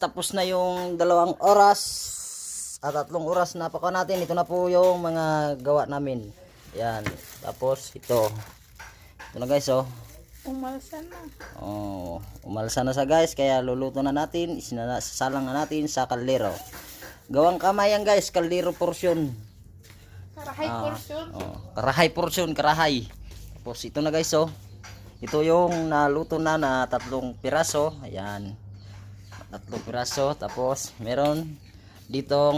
tapos na yung 2 oras at 3 oras na pako natin. Ito na po yung mga gawa namin. Yan. Tapos ito. Ito na guys oh. Umalsa na. Oh, umalsa na sa guys, kaya luluto na natin. Isasalang na natin sa kaldero. Gawang kamay yan guys, kaldero portion. Karahay portion. Oh, karahay portion, karahay. Tapos ito na guys oh. Ito yung naluto na 3 piraso. Ayan. 3 piraso. Tapos meron ditong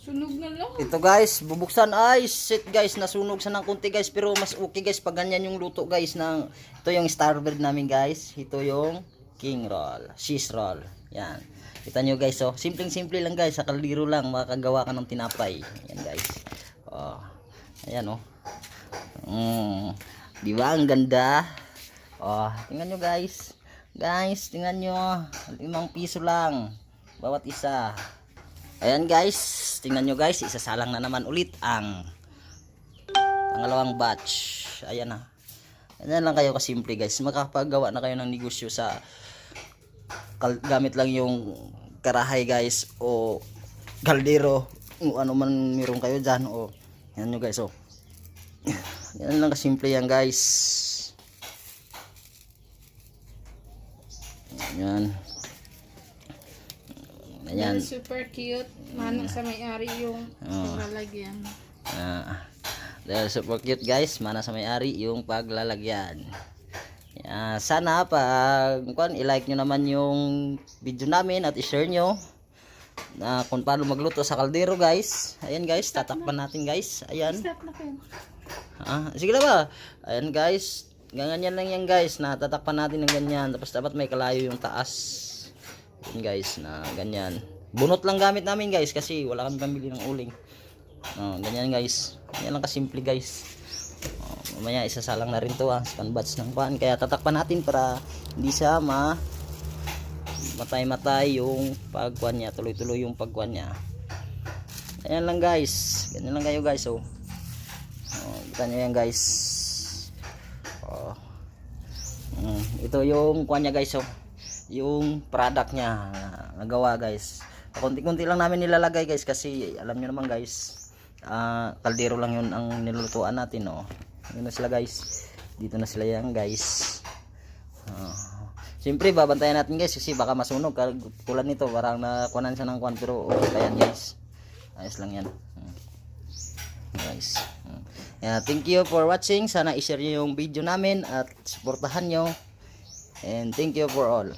Sunog na lang. ito guys, bubuksan ay shit guys, nasunog sa ng konti guys, pero mas okay guys pag ganyan yung luto guys ng ito yung starbird namin guys. Ito yung king roll, cheese roll. Yan. Kita nyo guys oh, simpleng-simple lang guys, sa kaldero lang makakagawa ka ng tinapay. Yan guys. Oh. Ayan oh. Di ba ang ganda? Oh, tingnan nyo guys. Guys, tingnan nyo. 5 piso lang bawat isa. Ayan guys, tingnan nyo guys, isasalang na naman ulit ang pangalawang batch. Ayan na. Ayan lang kayo kasimple guys. Makakapagawa na kayo ng negosyo sa gamit lang yung karahay guys o kaldero o ano man meron kayo dyan. O, yan nyo guys. O. Yan lang kasimple yan guys. Yan. Ayan. Super cute. Manang sa may-ari yung paglalagyan. Dahil super cute guys, mana sa may-ari yung paglalagyan. Sana pag i-like nyo naman yung video namin at i-share nyo na kung paano magluto sa kaldero guys. Ayan guys, tatakpan natin guys. Ayan. Stop na kayo. Sige na ba? Ayan guys, ganyan lang yan guys, na tatakpan natin ng ganyan. Tapos dapat may kalayo yung taas. Ayan guys, na ganyan. Bunot lang gamit namin guys kasi wala kami pambili ng uling. Ganyan guys. Ganyan lang kasimple guys. Mamaya isasalang na rin to sa batch ng pan. Kaya tatakpan natin para hindi siya matay-matay yung pagkuan niya. Tuloy-tuloy yung pagkuan niya. Ayan lang guys. Ganyan lang kayo guys oh. Kita nyo yan guys. Ito yung kuan niya guys oh. Yung product niya nagawa guys. Konti-konti lang namin nilalagay guys kasi alam nyo naman guys, kaldero lang yun ang nilulutuan natin oh. Yun na sila guys, dito na sila yan guys. Siyempre babantayan natin guys kasi baka masunog tulad nito, parang nakuhanan siya ng kuhan pero okay pa yan guys, ayos lang yan guys. Thank you for watching, sana i-share nyo yung video namin at supportahan nyo, and thank you for all.